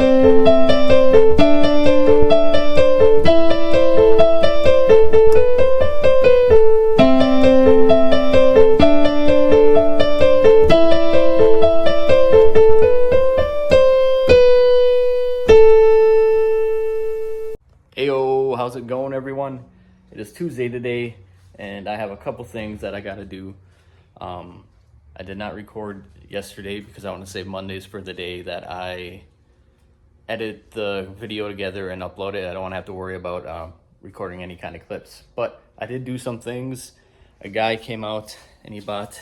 Heyo, how's it going, everyone? It is Tuesday today, and I have a couple things that I gotta do. I did not record yesterday because I want to save Mondays for the day that I edit the video together and upload it. I don't want to have to worry about recording any kind of clips. But I did do some things. A guy came out and he bought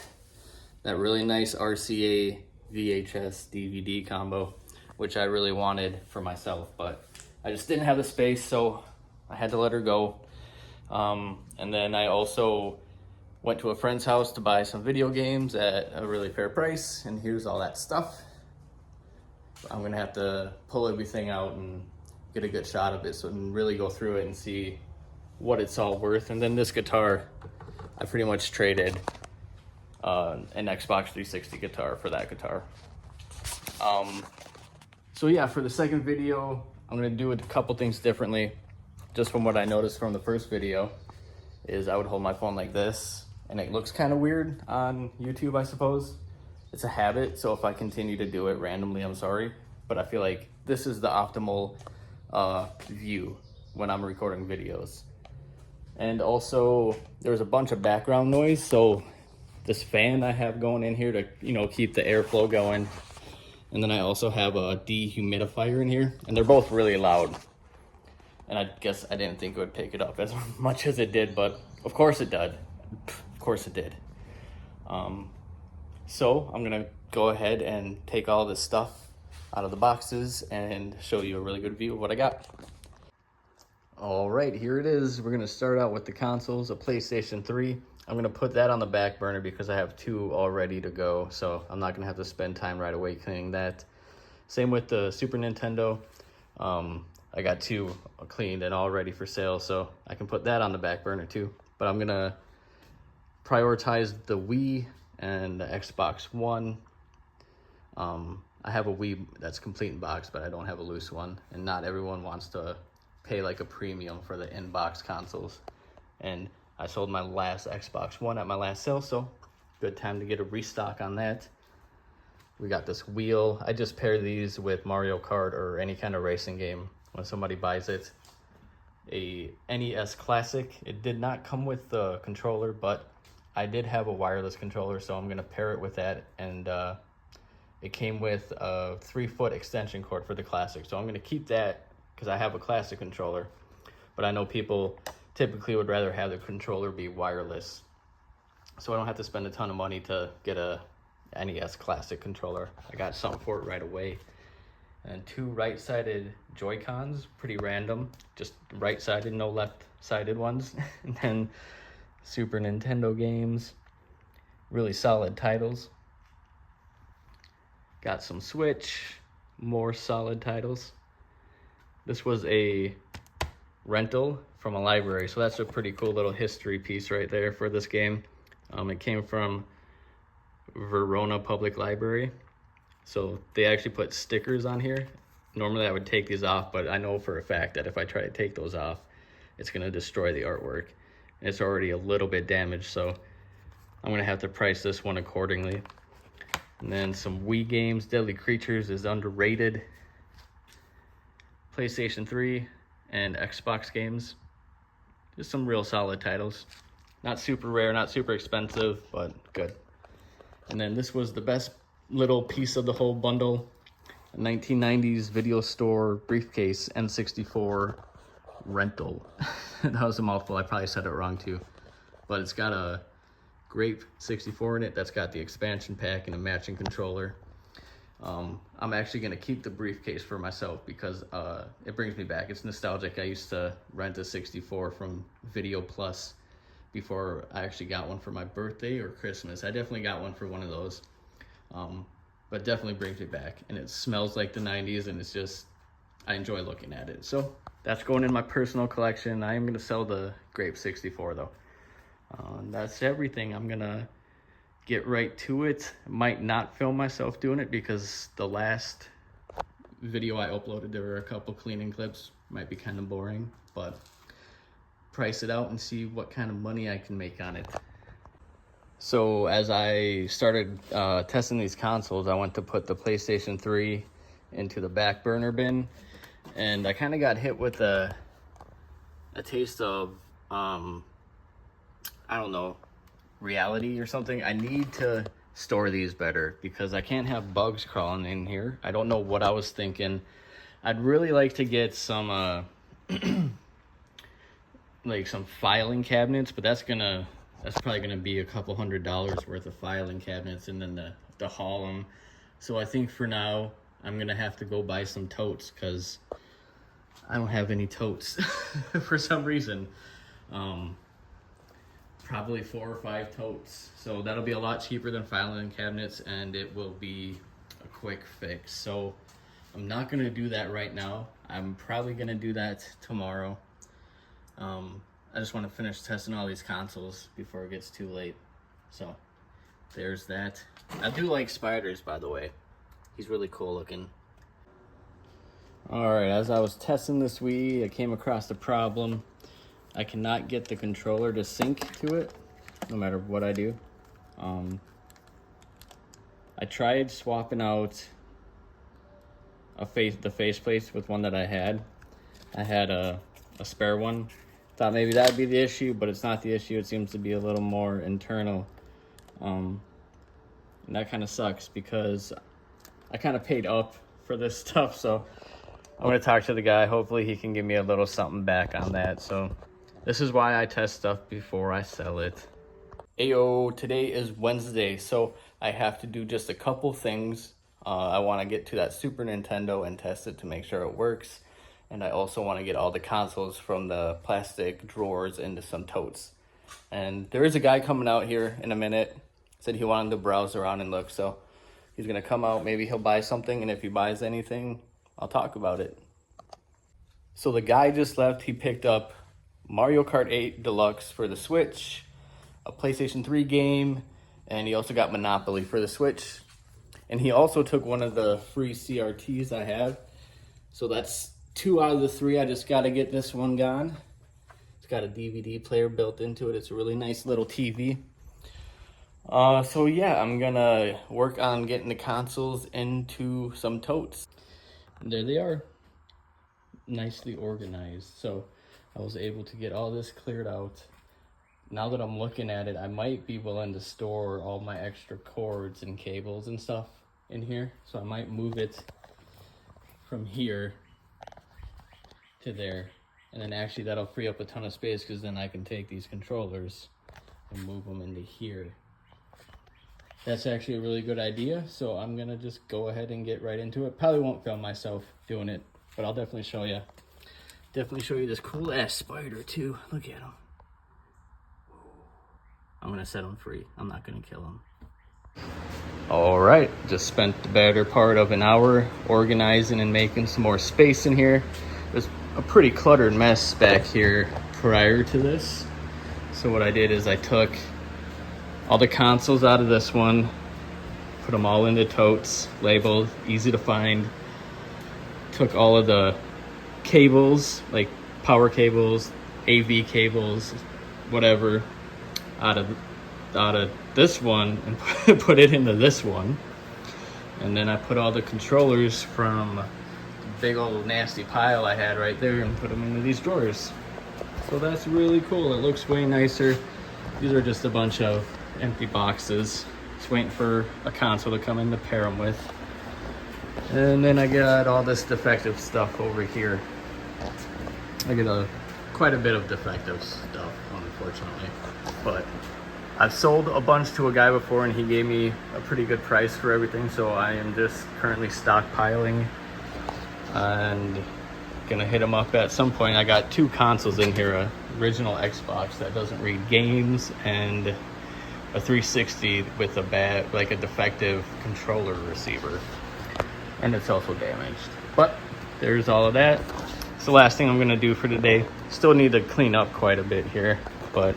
that really nice RCA VHS DVD combo, which I really wanted for myself, but I just didn't have the space, so I had to let her go. And then I also went to a friend's house to buy some video games at a really fair price, and here's all that stuff. I'm gonna have to pull everything out and get a good shot of it so I can really go through it and see what it's all worth. And then this guitar, I pretty much traded an Xbox 360 guitar for that guitar. So yeah, for the second video, I'm gonna do a couple things differently. Just from what I noticed from the first video is I would hold my phone like this, and it looks kind of weird on YouTube, I suppose. It's a habit, so if I continue to do it randomly, I'm sorry. But I feel like this is the optimal view when I'm recording videos. And also, there's a bunch of background noise, so this fan I have going in here to, keep the airflow going. And then I also have a dehumidifier in here, and they're both really loud. And I guess I didn't think it would pick it up as much as it did, but of course it did. Of course it did. So I'm gonna go ahead and take all this stuff out of the boxes and show you a really good view of what I got. All right, here it is. We're gonna start out with the consoles, a PlayStation 3. I'm gonna put that on the back burner because I have two all ready to go, so I'm not gonna have to spend time right away cleaning that. Same with the Super Nintendo. I got two cleaned and all ready for sale, so I can put that on the back burner too. But I'm gonna prioritize the Wii and the Xbox One. I have a Wii that's complete in box, but I don't have a loose one, and not everyone wants to pay like a premium for the in-box consoles. And I sold my last Xbox One at my last sale, so good time to get a restock on that. We got this wheel. I just pair these with Mario Kart or any kind of racing game when somebody buys it. A NES Classic. It did not come with the controller, but I did have a wireless controller, so I'm gonna pair it with that. And it came with a 3-foot extension cord for the Classic, so I'm gonna keep that because I have a Classic controller. But I know people typically would rather have the controller be wireless, so I don't have to spend a ton of money to get a NES Classic controller. I got something for it right away. And two right-sided Joy-Cons, pretty random, just right-sided, no left-sided ones. And then Super Nintendo games, really solid titles. Got some Switch, more solid titles. This was a rental from a library, so that's a pretty cool little history piece right there for this game. It came from Verona Public Library, so they actually put stickers on here. Normally I would take these off, but I know for a fact that if I try to take those off, it's going to destroy the artwork. It's already a little bit damaged, so I'm going to have to price this one accordingly. And then some Wii games. Deadly Creatures is underrated. PlayStation 3 and Xbox games. Just some real solid titles. Not super rare, not super expensive, but good. And then this was the best little piece of the whole bundle. A 1990s video store briefcase N64 rental. That was a mouthful. I probably said it wrong too. But it's got a Grape 64 in it. That's got the expansion pack and a matching controller. I'm actually going to keep the briefcase for myself because it brings me back. It's nostalgic. I used to rent a 64 from Video Plus before I actually got one for my birthday or Christmas. I definitely got one for one of those. But definitely brings me back. And it smells like the 90s, and it's just, I enjoy looking at it. So that's going in my personal collection. I am going to sell the Grape 64 though. That's everything. I'm going to get right to it. Might not film myself doing it because the last video I uploaded, there were a couple cleaning clips. Might be kind of boring, but price it out and see what kind of money I can make on it. So as I started testing these consoles, I went to put the PlayStation 3 into the back burner bin, and I kind of got hit with a taste of I don't know, reality or something. I need to store these better because I can't have bugs crawling in here. I don't know what I was thinking. I'd really like to get some like some filing cabinets, but that's probably gonna be a couple $100 worth of filing cabinets, and then to haul them. So I think for now I'm gonna have to go buy some totes because I don't have any totes for some reason. Probably 4 or 5 totes. So that'll be a lot cheaper than filing cabinets, and it will be a quick fix. So I'm not gonna do that right now. I'm probably gonna do that tomorrow. I just want to finish testing all these consoles before it gets too late. So there's that. I do like Spiders, by the way. He's really cool looking. All right, as I was testing this Wii, I came across a problem. I cannot get the controller to sync to it, no matter what I do. I tried swapping out the faceplates with one that I had. I had a spare one. Thought maybe that'd be the issue, but it's not the issue. It seems to be a little more internal. And that kind of sucks because I kind of paid up for this stuff. So I'm gonna talk to the guy. Hopefully he can give me a little something back on that. So this is why I test stuff before I sell it. Ayo, today is Wednesday, so I have to do just a couple things. I want to get to that Super Nintendo and test it to make sure it works. And I also want to get all the consoles from the plastic drawers into some totes. And there is a guy coming out here in a minute. Said he wanted to browse around and look, so he's going to come out. Maybe he'll buy something, and if he buys anything, I'll talk about it. So the guy just left. He picked up Mario Kart 8 Deluxe for the Switch, a PlayStation 3 game, and he also got Monopoly for the Switch. And he also took one of the free CRTs I have. So that's 2 out of the 3. I just got to get this one gone. It's got a DVD player built into it. It's a really nice little TV. So yeah, I'm going to work on getting the consoles into some totes. And there they are. Nicely organized. So I was able to get all this cleared out. Now that I'm looking at it, I might be willing to store all my extra cords and cables and stuff in here. So I might move it from here to there. And then actually that'll free up a ton of space because then I can take these controllers and move them into here. That's actually a really good idea. So I'm going to just go ahead and get right into it. Probably won't film myself doing it, but I'll definitely show you. Definitely show you this cool ass spider too. Look at him. I'm gonna set him free. I'm not gonna kill him. All right, just spent the better part of an hour organizing and making some more space in here. There's a pretty cluttered mess back here prior to this. So what I did is I took all the consoles out of this one, put them all into totes, labeled, easy to find. Took all of the cables, like power cables, AV cables, whatever, out of this one and put it into this one. And then I put all the controllers from the big old nasty pile I had right there and put them into these drawers. So that's really cool. It looks way nicer. These are just a bunch of empty boxes. Just waiting for a console to come in to pair them with. And then I got all this defective stuff over here. I get quite a bit of defective stuff, unfortunately. But I've sold a bunch to a guy before and he gave me a pretty good price for everything. So I am just currently stockpiling and gonna hit him up at some point. I got 2 consoles in here, a original Xbox that doesn't read games and a 360 with a defective controller receiver. And it's also damaged. But there's all of that. It's the last thing I'm gonna do for today. Still need to clean up quite a bit here, but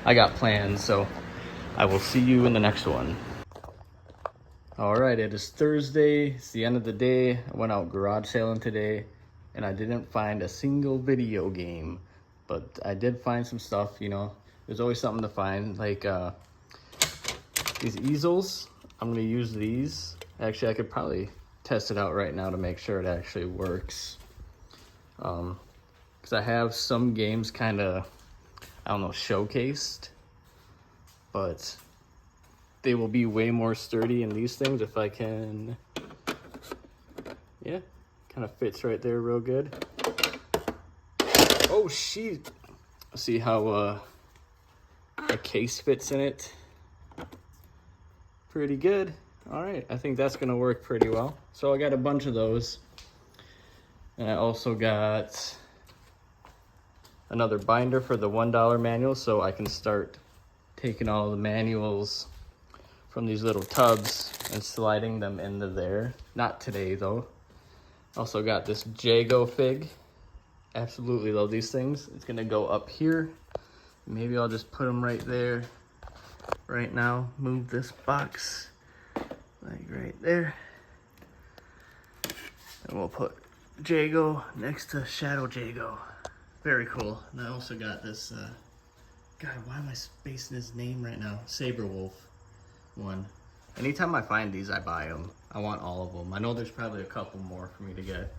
I got plans, so I will see you in the next one. All right, it is Thursday. It's the end of the day. I went out garage sailing today, and I didn't find a single video game, but I did find some stuff. You know, there's always something to find, like these easels. I'm gonna use these. Actually, I could probably test it out right now to make sure it actually works. Because I have some games kind of, I don't know, showcased, but they will be way more sturdy in these things if I can. Yeah, kind of fits right there real good. Oh, shit. See how a case fits in it? Pretty good. All right, I think that's gonna work pretty well. So I got a bunch of those. And I also got another binder for the $1 manual, so I can start taking all the manuals from these little tubs and sliding them into there. Not today though. Also got this Jago fig. Absolutely love these things. It's gonna go up here. Maybe I'll just put them right there right now. Move this box like right there. And we'll put Jago next to Shadow Jago. Very cool. And I also got this, God, why am I spacing his name right now? Saberwolf one. Anytime I find these, I buy them. I want all of them. I know there's probably a couple more for me to get.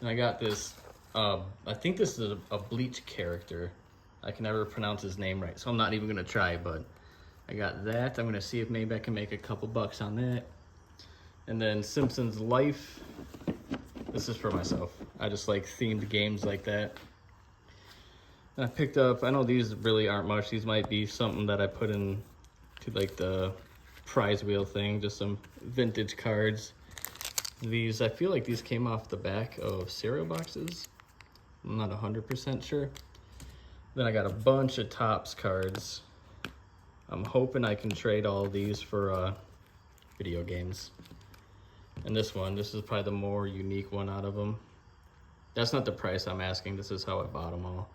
And I got this, I think this is a Bleach character. I can never pronounce his name right, so I'm not even gonna try, but I got that. I'm gonna see if maybe I can make a couple bucks on that. And then Simpsons Life. This is for myself. I just like themed games like that. And I picked up, I know these really aren't much. These might be something that I put in to like the prize wheel thing, just some vintage cards. These, I feel like these came off the back of cereal boxes. I'm not 100% sure. Then I got a bunch of Topps cards. I'm hoping I can trade all these for video games. And this is probably the more unique one out of them. That's not the price I'm asking, this is how I bought them all.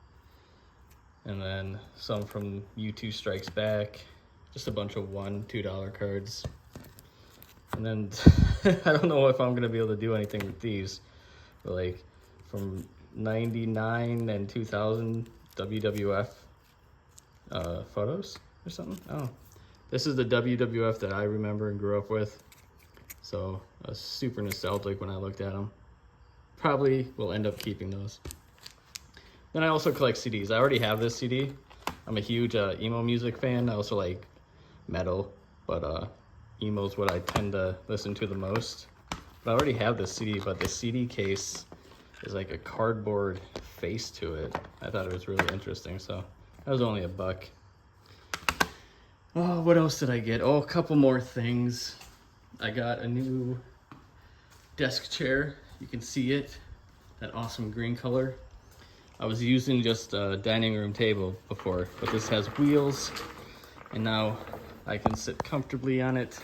And then some from U2 Strikes Back, just a bunch of $1, $2 cards. And then I don't know if I'm gonna be able to do anything with these, but like from 99 and 2000 WWF photos or something. Oh, this is the WWF that I remember and grew up with. So I was super nostalgic when I looked at them. Probably will end up keeping those. Then I also collect CDs. I already have this CD. I'm a huge emo music fan. I also like metal, but emo is what I tend to listen to the most. But I already have this CD, but the CD case is like a cardboard face to it. I thought it was really interesting, so that was only $1. Oh, what else did I get? Oh, a couple more things. I got a new desk chair. You can see it, that awesome green color. I was using just a dining room table before, but this has wheels, and now I can sit comfortably on it.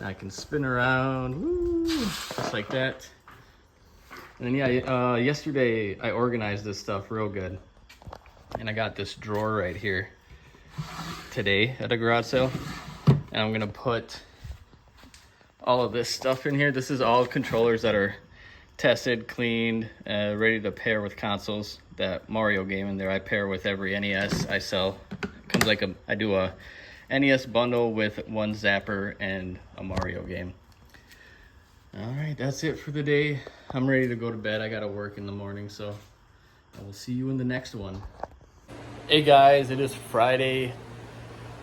I can spin around, woo, just like that. And then yeah, yesterday I organized this stuff real good, and I got this drawer right here today at a garage sale, and I'm gonna put all of this stuff in here. This is all controllers that are tested, cleaned, ready to pair with consoles. That Mario game in there, I pair with every NES I sell. Comes like I do a NES bundle with one Zapper and a Mario game. All right, that's it for the day. I'm ready to go to bed. I gotta work in the morning, so I will see you in the next one. Hey guys, it is Friday.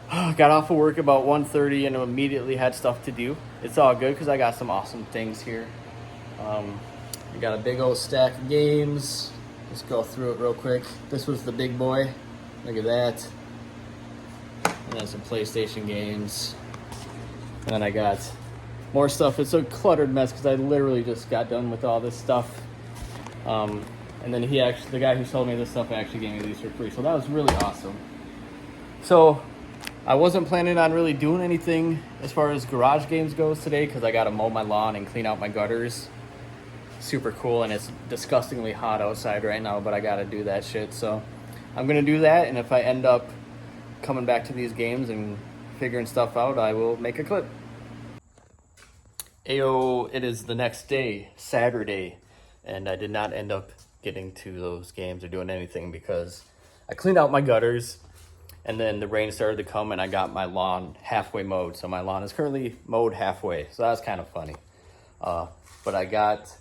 Got off of work about 1:30 and immediately had stuff to do. It's all good because I got some awesome things here. I got a big old stack of games. Let's go through it real quick. This was the big boy. Look at that. And then some PlayStation games. And then I got more stuff. It's a cluttered mess because I literally just got done with all this stuff. And then the guy who sold me this stuff actually gave me these for free. So that was really awesome. So I wasn't planning on really doing anything as far as garage games goes today because I got to mow my lawn and clean out my gutters. Super cool, and it's disgustingly hot outside right now, but I got to do that shit. So I'm going to do that, and if I end up coming back to these games and figuring stuff out, I will make a clip. Ayo, it is the next day, Saturday, and I did not end up getting to those games or doing anything because I cleaned out my gutters and then the rain started to come and I got my lawn halfway mowed. So my lawn is currently mowed halfway. So that was kind of funny. But I got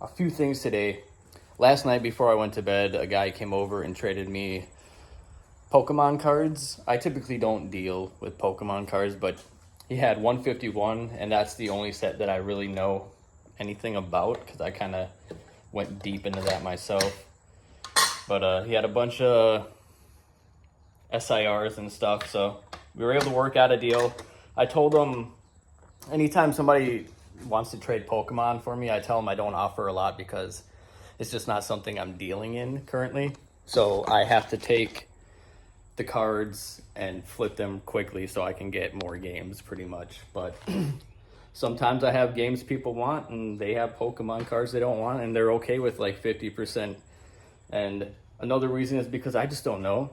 a few things today. Last night before I went to bed, a guy came over and traded me Pokemon cards. I typically don't deal with Pokemon cards, but he had 151, and that's the only set that I really know anything about because I kind of went deep into that myself. But he had a bunch of SIRs and stuff, so we were able to work out a deal. I told him anytime somebody wants to trade Pokemon for me, I tell them I don't offer a lot because it's just not something I'm dealing in currently. So I have to take the cards and flip them quickly so I can get more games pretty much. But sometimes I have games people want and they have Pokemon cards they don't want and they're okay with like 50%. And another reason is because I just don't know.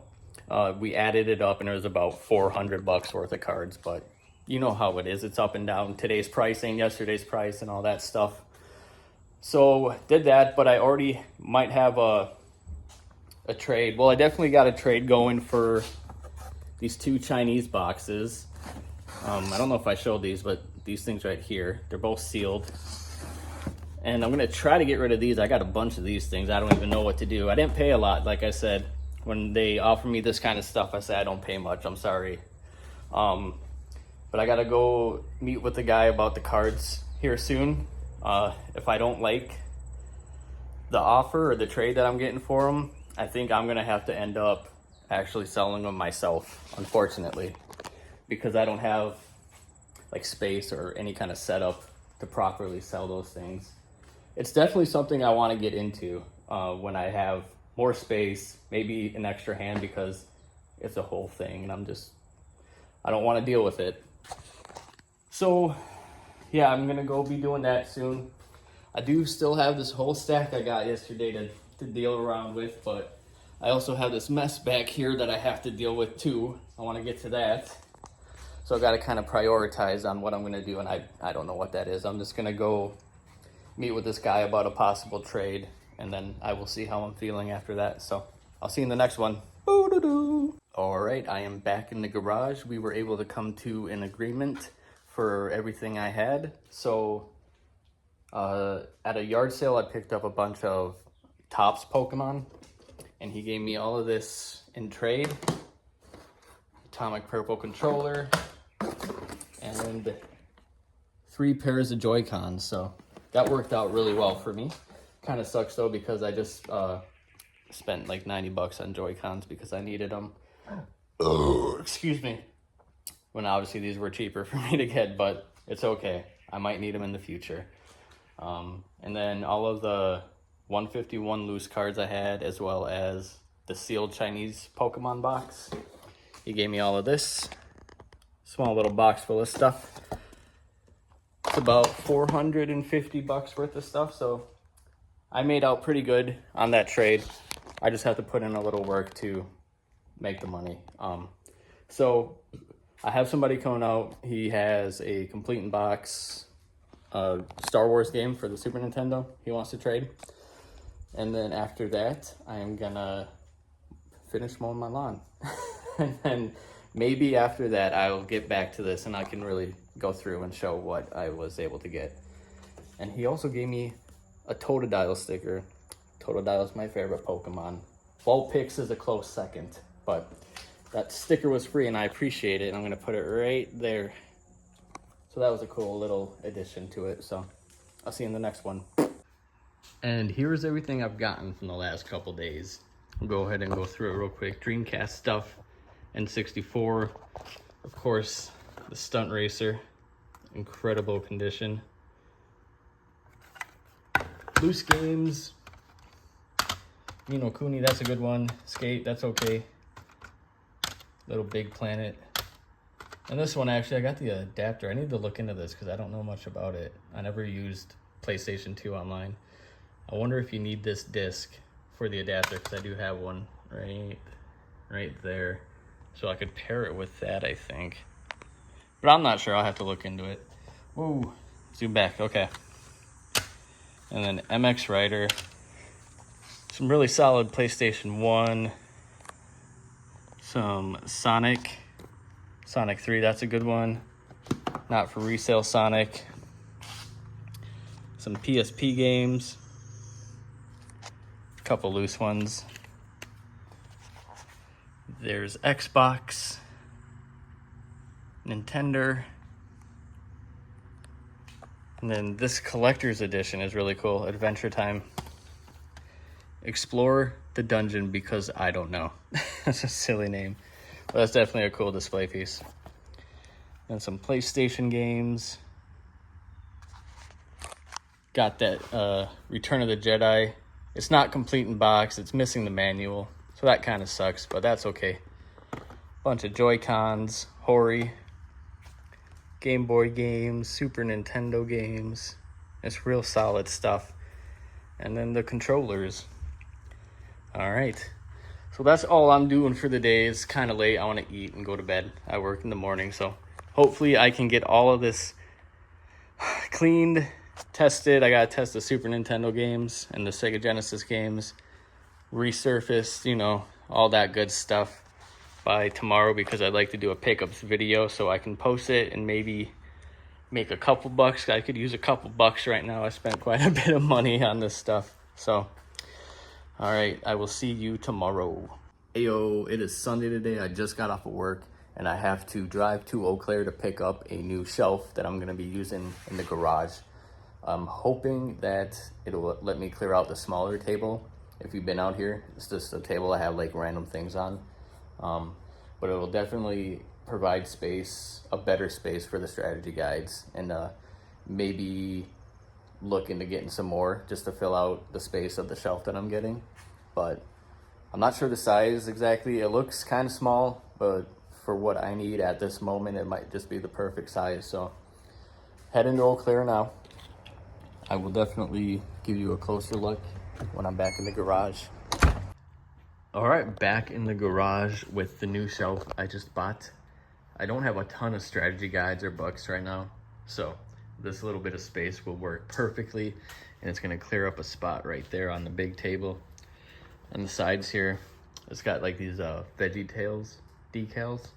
We added it up and it was about $400 worth of cards, but you know how it is. It's up and down. Today's pricing, yesterday's price, and all that stuff. So did that, but I already might have a trade. Well, I definitely got a trade going for these 2 Chinese boxes. I don't know if I showed these, but these things right here, they're both sealed. And I'm gonna try to get rid of these. I got a bunch of these things. I don't even know what to do. I didn't pay a lot, like I said. When they offer me this kind of stuff, I say I don't pay much. I'm sorry. But I gotta go meet with the guy about the cards here soon. If I don't like the offer or the trade that I'm getting for them, I think I'm gonna have to end up actually selling them myself, unfortunately, because I don't have like space or any kind of setup to properly sell those things. It's definitely something I want to get into when I have more space, maybe an extra hand, because it's a whole thing and I don't want to deal with it. So yeah, I'm gonna go be doing that soon. I do still have this whole stack I got yesterday to deal around with, but I also have this mess back here that I have to deal with too. I want to get to that. So I got to kind of prioritize on what I'm going to do, and I don't know what that is. I'm just going to go meet with this guy about a possible trade, and then I will see how I'm feeling after that. So I'll see you in the next one. Boo-doo-doo. All right, I am back in the garage. We were able to come to an agreement for everything I had. So at a yard sale, I picked up a bunch of Topps Pokemon, and he gave me all of this in trade. Atomic Purple controller and 3 pairs of Joy-Cons, so that worked out really well for me. Kind of sucks though because I just spent like $90 on Joy-Cons because I needed them. Oh, excuse me. When obviously these were cheaper for me to get, but it's okay. I might need them in the future. And then all of the 151 loose cards I had, as well as the sealed Chinese Pokemon box. He gave me all of this small little box full of stuff. It's about $450 worth of stuff, so I made out pretty good on that trade. I just have to put in a little work to make the money. So I have somebody coming out. He has a complete in box Star Wars game for the Super Nintendo he wants to trade. And then after that, I am gonna finish mowing my lawn. And then maybe after that, I'll get back to this and I can really go through and show what I was able to get. And he also gave me a Totodile sticker. Totodile is my favorite Pokemon. Vulpix is a close second, but that sticker was free and I appreciate it. And I'm gonna put it right there. So that was a cool little addition to it. So I'll see you in the next one. And here's everything I've gotten from the last couple days. We'll go ahead and go through it real quick. Dreamcast stuff, N64, of course, the Stunt Racer, incredible condition. Loose games, Ni no Kuni, that's a good one. Skate, that's okay. Little Big Planet. And this one, actually, I got the adapter. I need to look into this because I don't know much about it. I never used PlayStation 2 online. I wonder if you need this disc for the adapter, because I do have one right there. So I could pair it with that, I think. But I'm not sure. I'll have to look into it. Whoa, Zoom back, okay. And then MX Rider. Some really solid PlayStation 1. Some Sonic 3, that's a good one. Not for resale Sonic. Some PSP games. A couple loose ones. There's Xbox, Nintendo. And then this collector's edition is really cool. Adventure Time. Explore the Dungeon because I don't know. That's a silly name. But that's definitely a cool display piece. And some PlayStation games. Got that Return of the Jedi. It's not complete in box. It's missing the manual. So that kind of sucks, but that's okay. Bunch of Joy-Cons, Hori, Game Boy games, Super Nintendo games. It's real solid stuff. And then the controllers. All right. So that's all I'm doing for the day. It's kind of late. I want to eat and go to bed. I work in the morning, so hopefully I can get all of this cleaned, tested. I got to test the Super Nintendo games and the Sega Genesis games, resurfaced, you know, all that good stuff by tomorrow because I'd like to do a pickups video so I can post it and maybe make a couple bucks. I could use a couple bucks right now. I spent quite a bit of money on this stuff. So, all right, I will see you tomorrow. Heyo, it is Sunday today. I just got off of work and I have to drive to Eau Claire to pick up a new shelf that I'm going to be using in the garage. I'm hoping that it'll let me clear out the smaller table. If you've been out here, it's just a table I have like random things on. But it'll definitely provide space, a better space for the strategy guides, and maybe look into getting some more just to fill out the space of the shelf that I'm getting. But I'm not sure the size exactly. It looks kind of small, but for what I need at this moment, it might just be the perfect size. So head into Eau Claire now. I will definitely give you a closer look when I'm back in the garage. All right, back in the garage with the new shelf I just bought. I don't have a ton of strategy guides or books right now, so this little bit of space will work perfectly, and it's gonna clear up a spot right there on the big table. On the sides here, it's got like these Veggie Tales decals.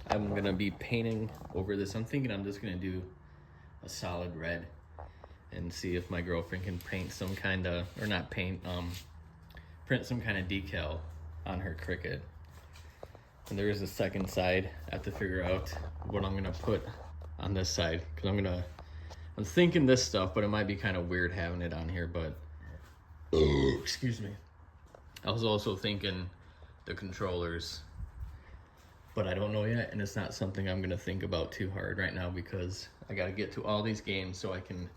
I'm gonna be painting over this. I'm thinking I'm just gonna do a solid red and see if my girlfriend can paint some kind of, or not paint, print some kind of decal on her Cricut. And there is a second side. I have to figure out what I'm gonna put on this side, because I'm thinking this stuff, but it might be kind of weird having it on here, but excuse me. I was also thinking the controllers, but I don't know yet, and it's not something I'm gonna think about too hard right now because I gotta get to all these games so I can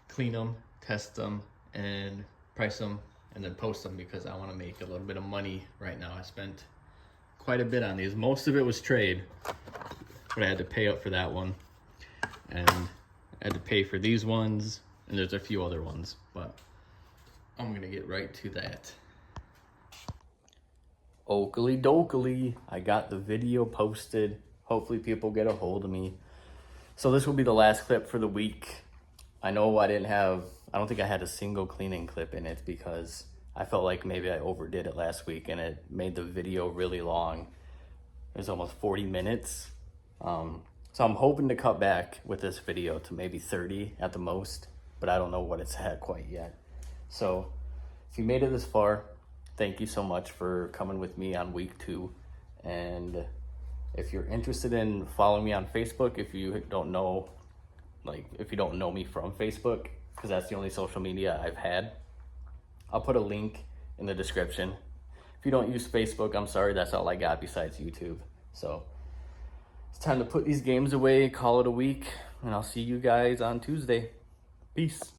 clean them, test them, and price them, and then post them because I want to make a little bit of money right now. I spent quite a bit on these. Most of it was trade, but I had to pay up for that one, and I had to pay for these ones, and there's a few other ones, but I'm gonna get right to that. Oakley dokley, I got the video posted. Hopefully people get a hold of me. So this will be the last clip for the week. I know I don't think I had a single cleaning clip in it because I felt like maybe I overdid it last week and it made the video really long. It was almost 40 minutes. So I'm hoping to cut back with this video to maybe 30 at the most, but I don't know what it's at quite yet. So if you made it this far, thank you so much for coming with me on week 2. And if you're interested in following me on Facebook, if you don't know me from Facebook, because that's the only social media I've had, I'll put a link in the description. If you don't use Facebook, I'm sorry, that's all I got besides YouTube. So it's time to put these games away, call it a week, and I'll see you guys on Tuesday. Peace.